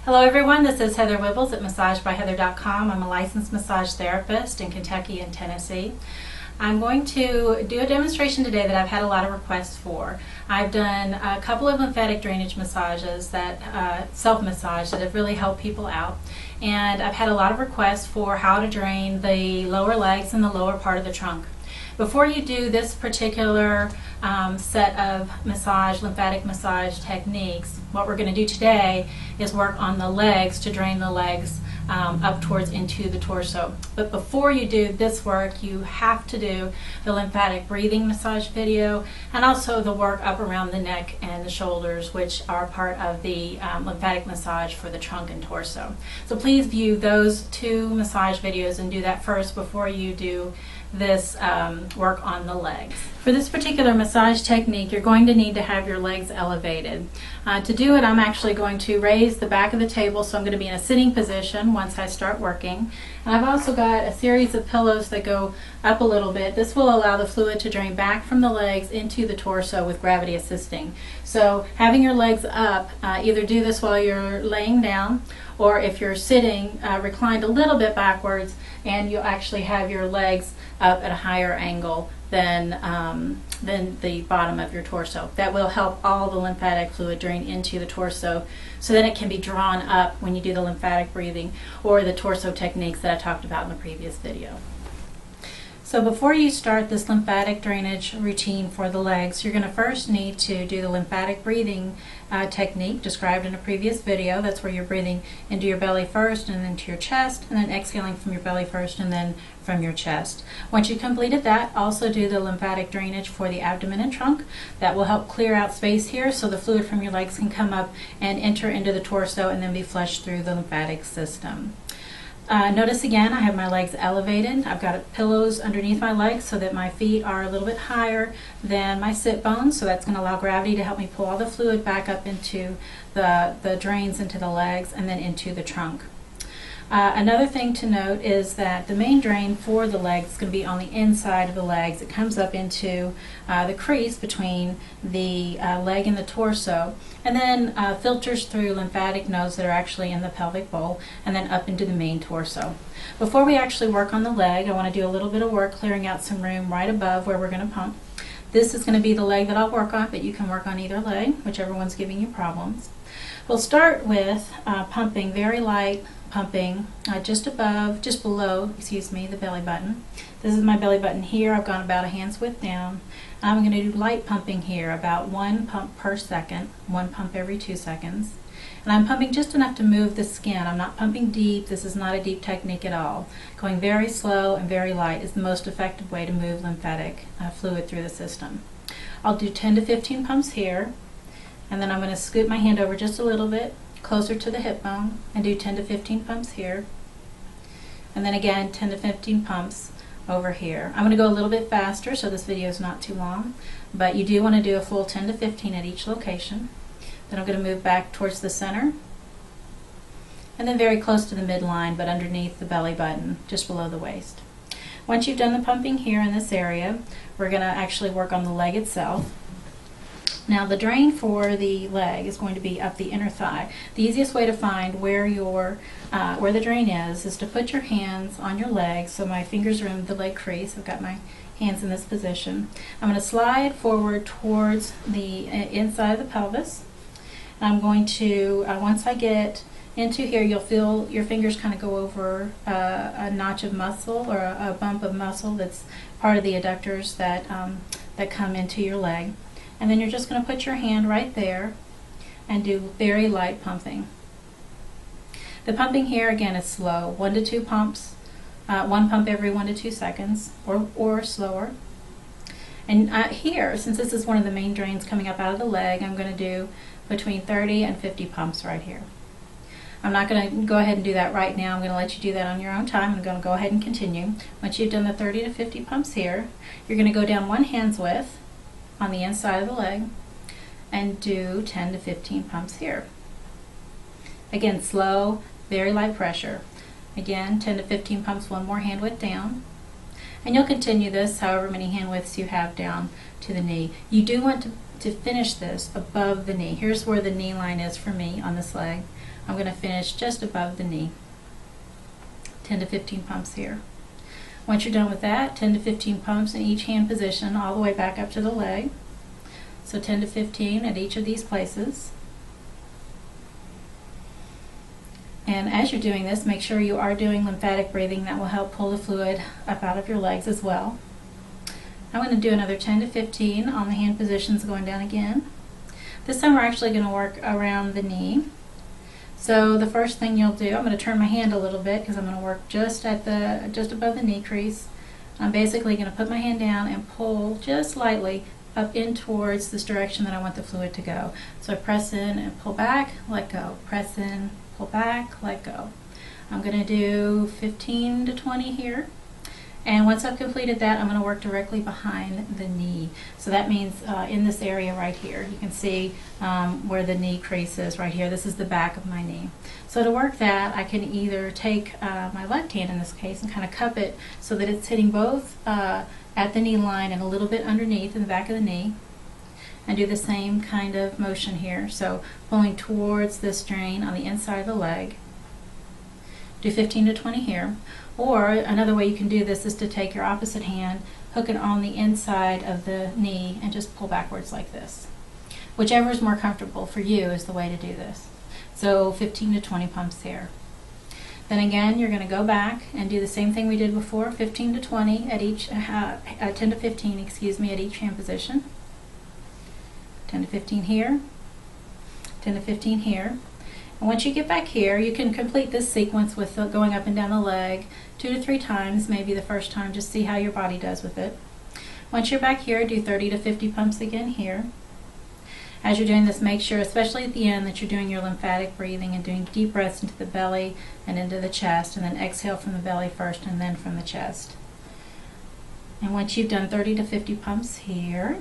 Hello everyone, this is Heather Wibbles at massagebyheather.com. I'm a licensed massage therapist in Kentucky and Tennessee. I'm going to do a demonstration today that I've had a lot of requests for. I've done a couple of lymphatic drainage massages that self-massage that have really helped people out, and I've had a lot of requests for how to drain the lower legs and the lower part of the trunk. Before you do this particular set of lymphatic massage techniques, what we're going to do today is work on the legs to drain the legs up towards into the torso. But before you do this work, you have to do the lymphatic breathing massage video and also the work up around the neck and the shoulders, which are part of the lymphatic massage for the trunk and torso. So please view those two massage videos and do that first before you do this work on the legs. For this particular massage technique, you're going to need to have your legs elevated. To do it, I'm actually going to raise the back of the table, so I'm going to be in a sitting position once I start working. And I've also got a series of pillows that go up a little bit. This will allow the fluid to drain back from the legs into the torso with gravity assisting. So having your legs up, either do this while you're laying down, or if you're sitting, reclined a little bit backwards, and you'll actually have your legs up at a higher angle than the bottom of your torso. That will help all the lymphatic fluid drain into the torso, so then it can be drawn up when you do the lymphatic breathing or the torso techniques that I talked about in the previous video. So before you start this lymphatic drainage routine for the legs, you're going to first need to do the lymphatic breathing technique described in a previous video. That's where you're breathing into your belly first and then to your chest, and then exhaling from your belly first and then from your chest. Once you've completed that, also do the lymphatic drainage for the abdomen and trunk. That will help clear out space here so the fluid from your legs can come up and enter into the torso and then be flushed through the lymphatic system. Notice again, I have my legs elevated. I've got pillows underneath my legs so that my feet are a little bit higher than my sit bones, so that's going to allow gravity to help me pull all the fluid back up into the drains into the legs and then into the trunk. Another thing to note is that the main drain for the legs is going to be on the inside of the legs. It comes up into the crease between the leg and the torso, and then filters through lymphatic nodes that are actually in the pelvic bowl, and then up into the main torso. Before we actually work on the leg, I want to do a little bit of work clearing out some room right above where we're going to pump. This is going to be the leg that I'll work on, but you can work on either leg, whichever one's giving you problems. We'll start with pumping, very light pumping, just below the belly button. This is my belly button here. I've gone about a hand's width down. I'm going to do light pumping here, about 1 pump per second, 1 pump every 2 seconds. And I'm pumping just enough to move the skin. I'm not pumping deep. This is not a deep technique at all. Going very slow and very light is the most effective way to move lymphatic fluid through the system. I'll do 10 to 15 pumps here, and then I'm going to scoot my hand over just a little bit closer to the hip bone and do 10 to 15 pumps here, and then again 10 to 15 pumps over here. I'm going to go a little bit faster so this video is not too long, but you do want to do a full 10 to 15 at each location. Then I'm going to move back towards the center, and then very close to the midline but underneath the belly button, just below the waist. Once you've done the pumping here in this area, we're going to actually work on the leg itself. Now the drain for the leg is going to be up the inner thigh. The easiest way to find where the drain is to put your hands on your legs. So my fingers are in the leg crease. I've got my hands in this position. I'm going to slide forward towards the inside of the pelvis. And I'm going to, once I get into here, you'll feel your fingers kind of go over a notch of muscle or a bump of muscle that's part of the adductors that come into your leg. And then you're just going to put your hand right there and do very light pumping. The pumping here again is slow, 1 to 2 pumps, 1 pump every 1 to 2 seconds, or slower. And here, since this is one of the main drains coming up out of the leg, I'm going to do between 30 and 50 pumps right here. I'm not going to go ahead and do that right now. I'm going to let you do that on your own time. I'm going to go ahead and continue. Once you've done the 30 to 50 pumps here, you're going to go down 1 hand's width on the inside of the leg and do 10 to 15 pumps here. Again, slow, very light pressure. Again, 10 to 15 pumps, 1 more hand width down. And you'll continue this however many hand widths you have down to the knee. You do want to finish this above the knee. Here's where the knee line is for me on this leg. I'm going to finish just above the knee. 10 to 15 pumps here. Once you're done with that, 10 to 15 pumps in each hand position all the way back up to the leg. So 10 to 15 at each of these places. And as you're doing this, make sure you are doing lymphatic breathing. That will help pull the fluid up out of your legs as well. I'm going to do another 10 to 15 on the hand positions going down again. This time we're actually going to work around the knee. So the first thing you'll do, I'm going to turn my hand a little bit because I'm going to work just above the knee crease. I'm basically going to put my hand down and pull just lightly up in towards this direction that I want the fluid to go. So I press in and pull back, let go. Press in, pull back, let go. I'm going to do 15 to 20 here. And once I've completed that, I'm going to work directly behind the knee. So that means in this area right here. You can see where the knee crease is right here. This is the back of my knee. So to work that, I can either take my left hand in this case and kind of cup it so that it's hitting both at the knee line and a little bit underneath in the back of the knee. And do the same kind of motion here. So pulling towards this drain on the inside of the leg. Do 15 to 20 here. Or another way you can do this is to take your opposite hand, hook it on the inside of the knee, and just pull backwards like this. Whichever is more comfortable for you is the way to do this. So 15 to 20 pumps here. Then again, you're going to go back and do the same thing we did before, 15 to 20 at each, 10 to 15, excuse me, at each hand position. 10 to 15 here, 10 to 15 here. And once you get back here, you can complete this sequence with going up and down the leg 2 to 3 times, maybe the first time, just see how your body does with it. Once you're back here, do 30 to 50 pumps again here. As you're doing this, make sure, especially at the end, that you're doing your lymphatic breathing and doing deep breaths into the belly and into the chest, and then exhale from the belly first and then from the chest. And once you've done 30 to 50 pumps here,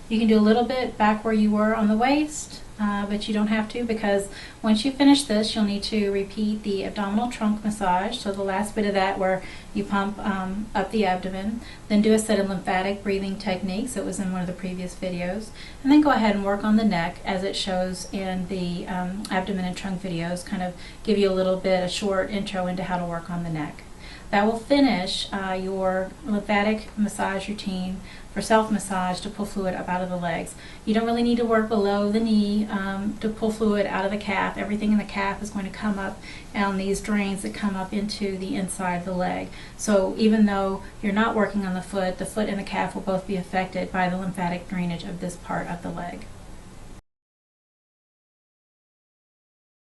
you can do a little bit back where you were on the waist, but you don't have to, because once you finish this, you'll need to repeat the abdominal trunk massage. So the last bit of that where you pump up the abdomen, then do a set of lymphatic breathing techniques that was in one of the previous videos, and then go ahead and work on the neck as it shows in the abdomen and trunk videos, kind of give you a short intro into how to work on the neck. That will finish your lymphatic massage routine for self-massage to pull fluid up out of the legs. You don't really need to work below the knee to pull fluid out of the calf. Everything in the calf is going to come up on these drains that come up into the inside of the leg. So even though you're not working on the foot and the calf will both be affected by the lymphatic drainage of this part of the leg.